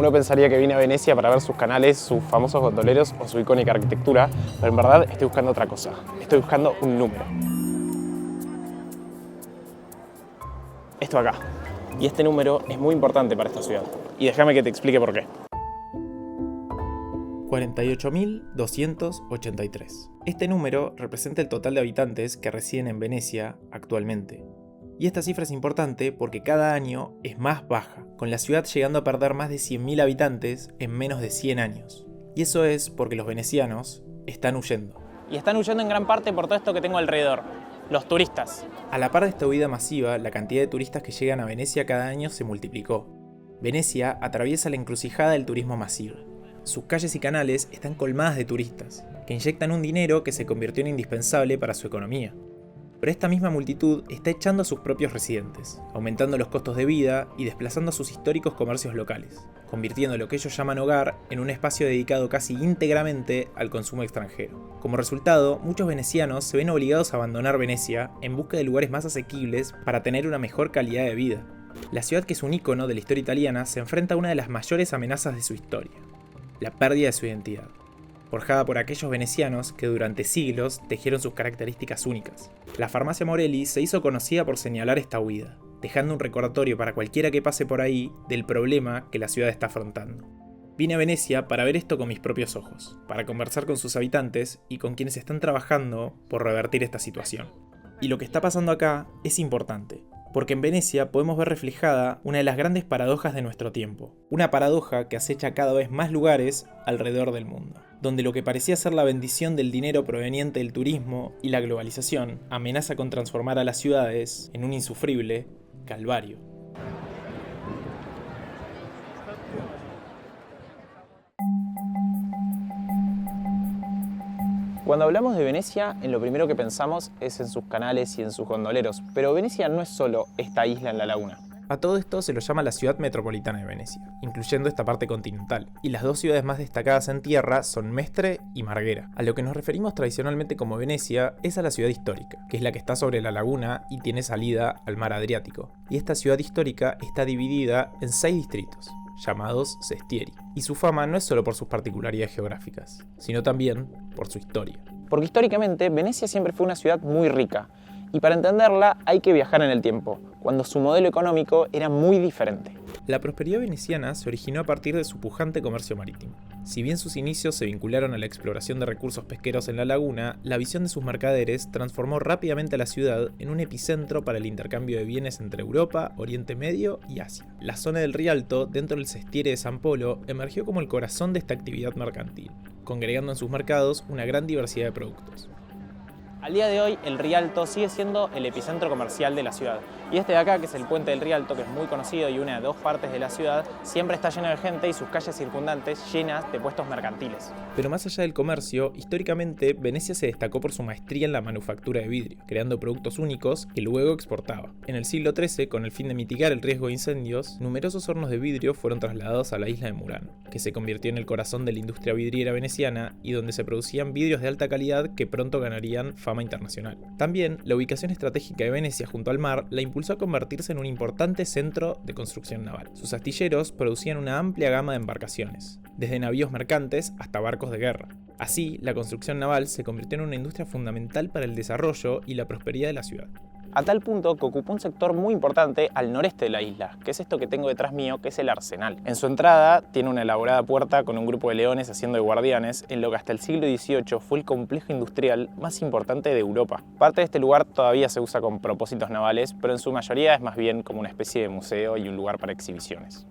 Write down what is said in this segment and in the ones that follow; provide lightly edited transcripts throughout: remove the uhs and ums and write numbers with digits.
Uno pensaría que vine a Venecia para ver sus canales, sus famosos gondoleros o su icónica arquitectura, pero en verdad estoy buscando otra cosa. Estoy buscando un número. Esto acá. Y este número es muy importante para esta ciudad. Y déjame que te explique por qué. 48.283. Este número representa el total de habitantes que residen en Venecia actualmente. Y esta cifra es importante porque cada año es más baja, con la ciudad llegando a perder más de 100.000 habitantes en menos de 100 años. Y eso es porque los venecianos están huyendo. Y están huyendo en gran parte por todo esto que tengo alrededor, los turistas. A la par de esta huida masiva, la cantidad de turistas que llegan a Venecia cada año se multiplicó. Venecia atraviesa la encrucijada del turismo masivo. Sus calles y canales están colmadas de turistas, que inyectan un dinero que se convirtió en indispensable para su economía. Pero esta misma multitud está echando a sus propios residentes, aumentando los costos de vida y desplazando a sus históricos comercios locales, convirtiendo lo que ellos llaman hogar en un espacio dedicado casi íntegramente al consumo extranjero. Como resultado, muchos venecianos se ven obligados a abandonar Venecia en busca de lugares más asequibles para tener una mejor calidad de vida. La ciudad, que es un ícono de la historia italiana, se enfrenta a una de las mayores amenazas de su historia: la pérdida de su identidad, forjada por aquellos venecianos que durante siglos tejieron sus características únicas. La farmacia Morelli se hizo conocida por señalar esta huida, dejando un recordatorio para cualquiera que pase por ahí del problema que la ciudad está afrontando. Vine a Venecia para ver esto con mis propios ojos, para conversar con sus habitantes y con quienes están trabajando por revertir esta situación. Y lo que está pasando acá es importante, porque en Venecia podemos ver reflejada una de las grandes paradojas de nuestro tiempo, una paradoja que acecha cada vez más lugares alrededor del mundo, donde lo que parecía ser la bendición del dinero proveniente del turismo y la globalización amenaza con transformar a las ciudades en un insufrible calvario. Cuando hablamos de Venecia, en lo primero que pensamos es en sus canales y en sus gondoleros, pero Venecia no es solo esta isla en la laguna. A todo esto se lo llama la ciudad metropolitana de Venecia, incluyendo esta parte continental, y las dos ciudades más destacadas en tierra son Mestre y Marghera. A lo que nos referimos tradicionalmente como Venecia es a la ciudad histórica, que es la que está sobre la laguna y tiene salida al mar Adriático. Y esta ciudad histórica está dividida en 6 distritos, llamados sestieri, y su fama no es solo por sus particularidades geográficas, sino también por su historia. Porque históricamente Venecia siempre fue una ciudad muy rica, y para entenderla hay que viajar en el tiempo, cuando su modelo económico era muy diferente. La prosperidad veneciana se originó a partir de su pujante comercio marítimo. Si bien sus inicios se vincularon a la exploración de recursos pesqueros en la laguna, la visión de sus mercaderes transformó rápidamente a la ciudad en un epicentro para el intercambio de bienes entre Europa, Oriente Medio y Asia. La zona del Rialto, dentro del sestiere de San Polo, emergió como el corazón de esta actividad mercantil, congregando en sus mercados una gran diversidad de productos. Al día de hoy, el Rialto sigue siendo el epicentro comercial de la ciudad. Y este de acá, que es el puente del Rialto, que es muy conocido y une a 2 partes de la ciudad, siempre está lleno de gente y sus calles circundantes llenas de puestos mercantiles. Pero más allá del comercio, históricamente Venecia se destacó por su maestría en la manufactura de vidrio, creando productos únicos que luego exportaba. En el siglo XIII, con el fin de mitigar el riesgo de incendios, numerosos hornos de vidrio fueron trasladados a la isla de Murano, que se convirtió en el corazón de la industria vidriera veneciana y donde se producían vidrios de alta calidad que pronto ganarían fama internacional. También, la ubicación estratégica de Venecia junto al mar la impulsó a convertirse en un importante centro de construcción naval. Sus astilleros producían una amplia gama de embarcaciones, desde navíos mercantes hasta barcos de guerra. Así, la construcción naval se convirtió en una industria fundamental para el desarrollo y la prosperidad de la ciudad. A tal punto que ocupó un sector muy importante al noreste de la isla, que es esto que tengo detrás mío, que es el Arsenal. En su entrada tiene una elaborada puerta con un grupo de leones haciendo de guardianes, en lo que hasta el siglo XVIII fue el complejo industrial más importante de Europa. Parte de este lugar todavía se usa con propósitos navales, pero en su mayoría es más bien como una especie de museo y un lugar para exhibiciones.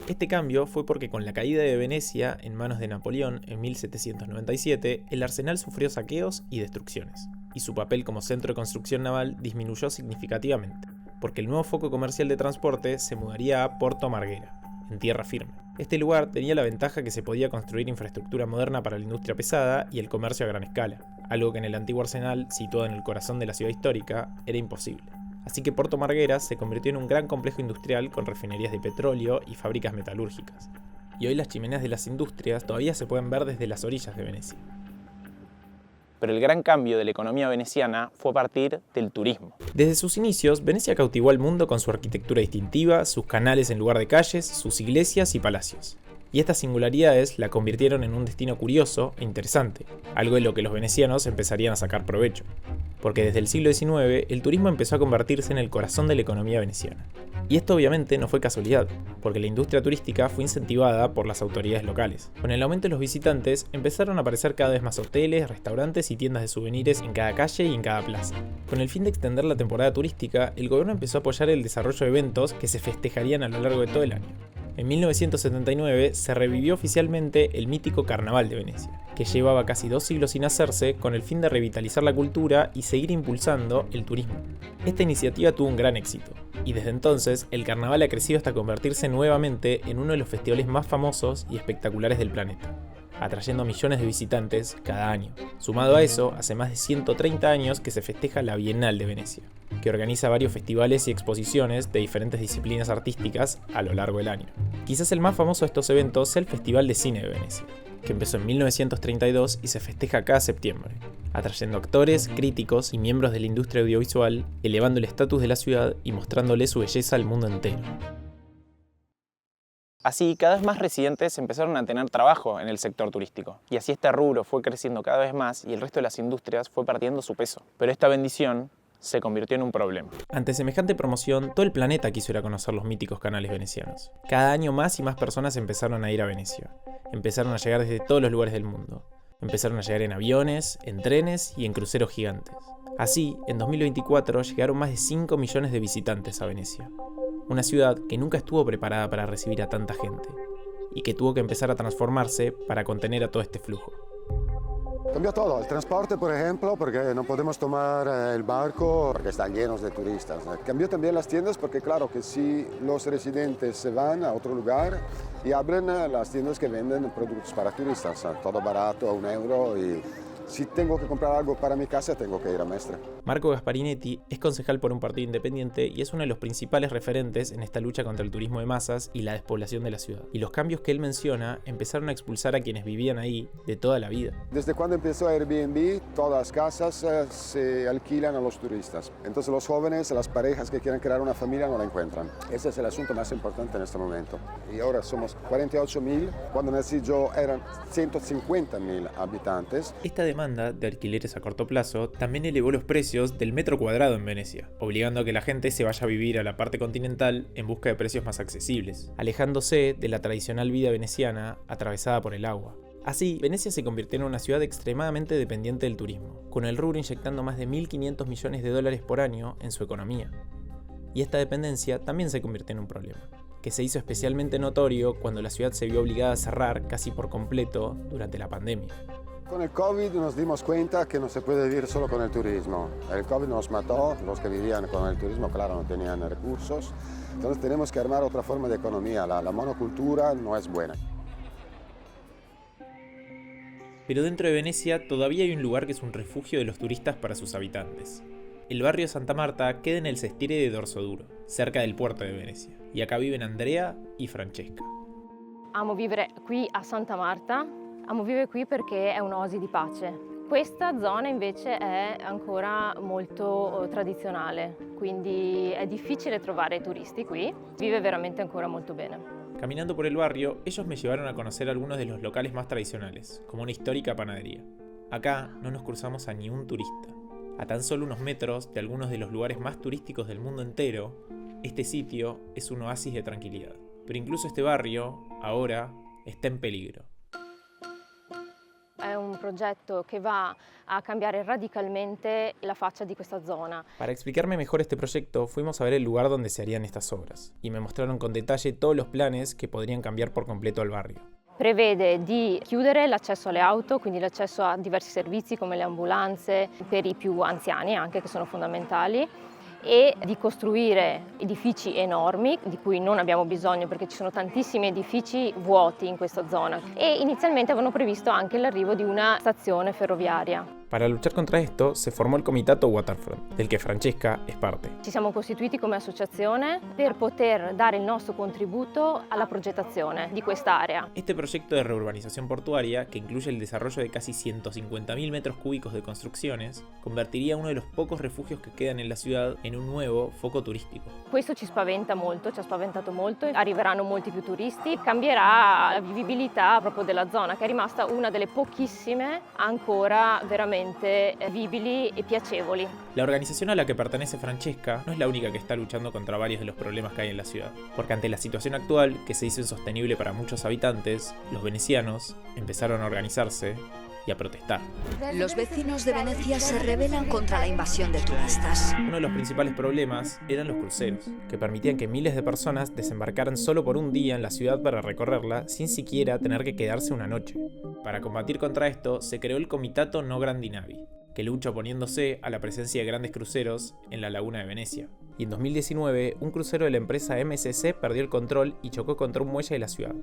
Este cambio fue porque con la caída de Venecia en manos de Napoleón en 1797, el arsenal sufrió saqueos y destrucciones, y su papel como centro de construcción naval disminuyó significativamente, porque el nuevo foco comercial de transporte se mudaría a Porto Marghera, en tierra firme. Este lugar tenía la ventaja que se podía construir infraestructura moderna para la industria pesada y el comercio a gran escala, algo que en el antiguo arsenal, situado en el corazón de la ciudad histórica, era imposible. Así que Porto Marghera se convirtió en un gran complejo industrial con refinerías de petróleo y fábricas metalúrgicas. Y hoy las chimeneas de las industrias todavía se pueden ver desde las orillas de Venecia. Pero el gran cambio de la economía veneciana fue a partir del turismo. Desde sus inicios, Venecia cautivó al mundo con su arquitectura distintiva, sus canales en lugar de calles, sus iglesias y palacios. Y estas singularidades la convirtieron en un destino curioso e interesante, algo de lo que los venecianos empezarían a sacar provecho. Porque desde el siglo XIX el turismo empezó a convertirse en el corazón de la economía veneciana. Y esto obviamente no fue casualidad, porque la industria turística fue incentivada por las autoridades locales. Con el aumento de los visitantes empezaron a aparecer cada vez más hoteles, restaurantes y tiendas de souvenirs en cada calle y en cada plaza. Con el fin de extender la temporada turística, el gobierno empezó a apoyar el desarrollo de eventos que se festejarían a lo largo de todo el año. En 1979 se revivió oficialmente el mítico Carnaval de Venecia, que llevaba casi 2 siglos sin hacerse con el fin de revitalizar la cultura y seguir impulsando el turismo. Esta iniciativa tuvo un gran éxito, y desde entonces el carnaval ha crecido hasta convertirse nuevamente en uno de los festivales más famosos y espectaculares del planeta, atrayendo a millones de visitantes cada año. Sumado a eso, hace más de 130 años que se festeja la Bienal de Venecia, que organiza varios festivales y exposiciones de diferentes disciplinas artísticas a lo largo del año. Quizás el más famoso de estos eventos sea el Festival de Cine de Venecia, que empezó en 1932 y se festeja cada septiembre, atrayendo actores, críticos y miembros de la industria audiovisual, elevando el estatus de la ciudad y mostrándole su belleza al mundo entero. Así, cada vez más residentes empezaron a tener trabajo en el sector turístico. Y así este rubro fue creciendo cada vez más y el resto de las industrias fue perdiendo su peso. Pero esta bendición se convirtió en un problema. Ante semejante promoción, todo el planeta quiso ir a conocer los míticos canales venecianos. Cada año más y más personas empezaron a ir a Venecia. Empezaron a llegar desde todos los lugares del mundo. Empezaron a llegar en aviones, en trenes y en cruceros gigantes. Así, en 2024 llegaron más de 5 millones de visitantes a Venecia. Una ciudad que nunca estuvo preparada para recibir a tanta gente y que tuvo que empezar a transformarse para contener a todo este flujo. Cambió todo, el transporte por ejemplo, porque no podemos tomar el barco porque están llenos de turistas. Cambió también las tiendas porque claro que si los residentes se van a otro lugar y abren las tiendas que venden productos para turistas, todo barato a €1 y si tengo que comprar algo para mi casa tengo que ir a Mestre. Marco Gasparinetti es concejal por un partido independiente y es uno de los principales referentes en esta lucha contra el turismo de masas y la despoblación de la ciudad. Y los cambios que él menciona empezaron a expulsar a quienes vivían ahí de toda la vida. Desde cuando empezó Airbnb, todas las casas se alquilan a los turistas. Entonces los jóvenes, las parejas que quieren crear una familia no la encuentran. Ese es el asunto más importante en este momento. Y ahora somos 48.000, cuando nací yo eran 150.000 habitantes. Esta demanda de alquileres a corto plazo también elevó los precios del metro cuadrado en Venecia, obligando a que la gente se vaya a vivir a la parte continental en busca de precios más accesibles, alejándose de la tradicional vida veneciana atravesada por el agua. Así, Venecia se convirtió en una ciudad extremadamente dependiente del turismo, con el rubro inyectando más de 1.500 millones de dólares por año en su economía. Y esta dependencia también se convirtió en un problema, que se hizo especialmente notorio cuando la ciudad se vio obligada a cerrar casi por completo durante la pandemia. Con el COVID nos dimos cuenta que no se puede vivir solo con el turismo. El COVID nos mató, los que vivían con el turismo, claro, no tenían recursos. Entonces tenemos que armar otra forma de economía. La monocultura no es buena. Pero dentro de Venecia todavía hay un lugar que es un refugio de los turistas para sus habitantes. El barrio Santa Marta queda en el Sestiere de Dorsoduro, cerca del puerto de Venecia. Y acá viven Andrea y Francesca. Amo vivere qui a Santa Marta. Amo vivere qui perché è un'oasi di pace. Questa zona invece è ancora molto tradizionale, quindi è difficile trovare turisti qui. Vive veramente ancora molto bene. Caminando por el barrio, ellos me llevaron a conocer algunos de los locales más tradicionales, como una histórica panadería. Acá no nos cruzamos a ni un turista. A tan solo unos metros de algunos de los lugares más turísticos del mundo entero, este sitio es un oasis de tranquilidad. Pero incluso este barrio, ahora, está en peligro. È un progetto che va a cambiare radicalmente la faccia di questa zona. Para explicarme mejor este proyecto, fuimos a ver el lugar donde se harían estas obras, y me mostraron con detalle todos los planes que podrían cambiar por completo al barrio. Prevede di chiudere l'accesso alle auto, quindi l'accesso a diversi servizi come le ambulanze per i più anziani anche, che sono fondamentali, e di costruire edifici enormi di cui non abbiamo bisogno perché ci sono tantissimi edifici vuoti in questa zona e inizialmente avevano previsto anche l'arrivo di una stazione ferroviaria. Para luchar contra esto se formò il Comitato Waterfront, del che Francesca è parte. Ci siamo costituiti come associazione per poter dare il nostro contributo alla progettazione di quest'area. Este proyecto de reurbanización portuaria, que incluye el desarrollo de casi 150.000 metros cúbicos de construcciones, convertiría uno de los pocos refugios que quedan en la ciudad en un nuevo foco turístico. Questo ci spaventa molto, ci ha spaventato molto, arriveranno molti più turisti, cambierà la vivibilità proprio della zona, che è rimasta una delle pochissime ancora veramente vivibili e piacevoli. La organización a la que pertenece Francesca no es la única que está luchando contra varios de los problemas que hay en la ciudad, porque ante la situación actual, que se hizo insostenible para muchos habitantes, los venecianos empezaron a organizarse y a protestar. Los vecinos de Venecia se rebelan contra la invasión de turistas. Uno de los principales problemas eran los cruceros, que permitían que miles de personas desembarcaran solo por un día en la ciudad para recorrerla sin siquiera tener que quedarse una noche. Para combatir contra esto, se creó el Comitato No Grandi Navi, que lucha oponiéndose a la presencia de grandes cruceros en la laguna de Venecia. Y en 2019, un crucero de la empresa MSC perdió el control y chocó contra un muelle de la ciudad,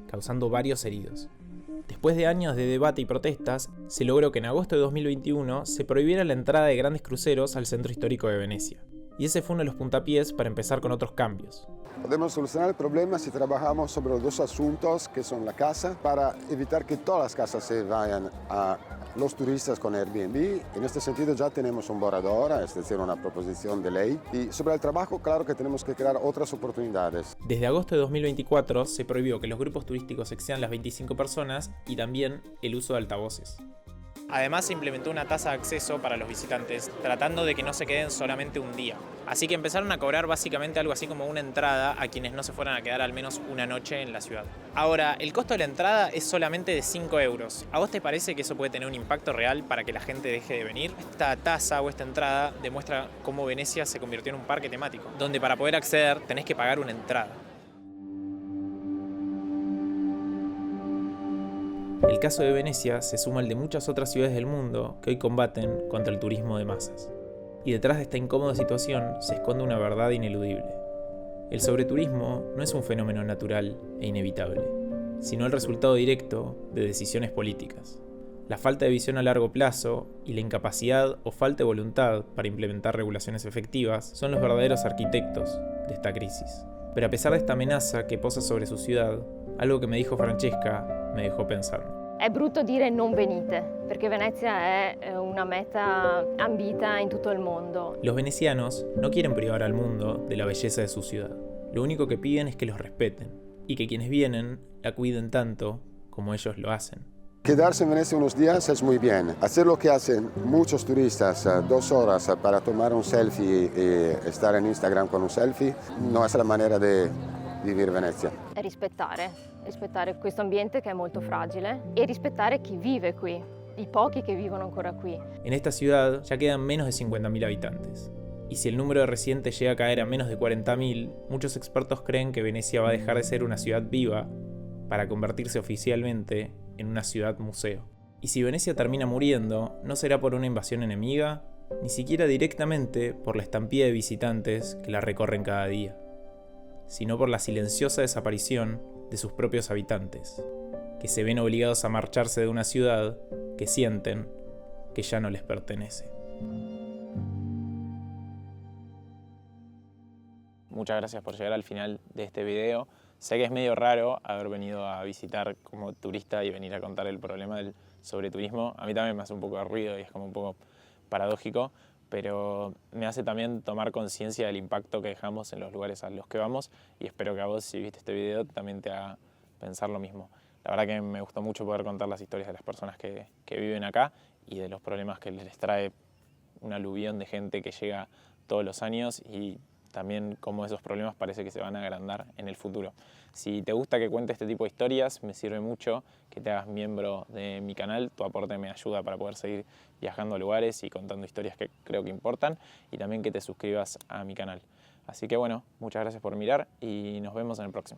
causando varios heridos. Después de años de debate y protestas, se logró que en agosto de 2021 se prohibiera la entrada de grandes cruceros al centro histórico de Venecia. Y ese fue uno de los puntapiés para empezar con otros cambios. Podemos solucionar el problema si trabajamos sobre los dos asuntos que son la casa, para evitar que todas las casas se vayan a los turistas con Airbnb. En este sentido ya tenemos un borrador, es decir, una proposición de ley. Y sobre el trabajo, claro que tenemos que crear otras oportunidades. Desde agosto de 2024 se prohibió que los grupos turísticos excedan las 25 personas y también el uso de altavoces. Además se implementó una tasa de acceso para los visitantes, tratando de que no se queden solamente un día. Así que empezaron a cobrar básicamente algo así como una entrada a quienes no se fueran a quedar al menos una noche en la ciudad. Ahora, el costo de la entrada es solamente de 5 euros. ¿A vos te parece que eso puede tener un impacto real para que la gente deje de venir? Esta tasa o esta entrada demuestra cómo Venecia se convirtió en un parque temático, donde para poder acceder tenés que pagar una entrada. El caso de Venecia se suma al de muchas otras ciudades del mundo que hoy combaten contra el turismo de masas. Y detrás de esta incómoda situación se esconde una verdad ineludible. El sobreturismo no es un fenómeno natural e inevitable, sino el resultado directo de decisiones políticas. La falta de visión a largo plazo y la incapacidad o falta de voluntad para implementar regulaciones efectivas son los verdaderos arquitectos de esta crisis. Pero a pesar de esta amenaza que posa sobre su ciudad, algo que me dijo Francesca me dejó pensando. È brutto dire non venite, perché Venezia è una meta ambita in tutto il mondo. Los venecianos no quieren privar al mundo de la belleza de su ciudad. Lo único que piden es que los respeten y que quienes vienen la cuiden tanto como ellos lo hacen. Quedarse en Venecia unos días es muy bien. Hacer lo que hacen muchos turistas, 2 horas para tomar un selfie y estar en Instagram con un selfie, no es la manera de vivere Venezia. È rispettare questo ambiente che è molto fragile e rispettare chi vive qui, i pochi che vivono ancora qui. En esta ciudad ya quedan menos de 50.000 habitantes. Y si el número de residentes llega a caer a menos de 40.000, muchos expertos creen que Venecia va a dejar de ser una ciudad viva para convertirse oficialmente en una ciudad museo. Y si Venecia termina muriendo, no será por una invasión enemiga, ni siquiera directamente por la estampida de visitantes que la recorren cada día, sino por la silenciosa desaparición de sus propios habitantes, que se ven obligados a marcharse de una ciudad que sienten que ya no les pertenece. Muchas gracias por llegar al final de este video. Sé que es medio raro haber venido a visitar como turista y venir a contar el problema del sobreturismo. A mí también me hace un poco de ruido y es como un poco paradójico, pero me hace también tomar conciencia del impacto que dejamos en los lugares a los que vamos y espero que a vos, si viste este video, también te haga pensar lo mismo. La verdad que me gustó mucho poder contar las historias de las personas que viven acá y de los problemas que les trae un aluvión de gente que llega todos los años y también cómo esos problemas parece que se van a agrandar en el futuro. Si te gusta que cuente este tipo de historias, me sirve mucho que te hagas miembro de mi canal. Tu aporte me ayuda para poder seguir viajando a lugares y contando historias que creo que importan y también que te suscribas a mi canal. Así que bueno, muchas gracias por mirar y nos vemos en el próximo.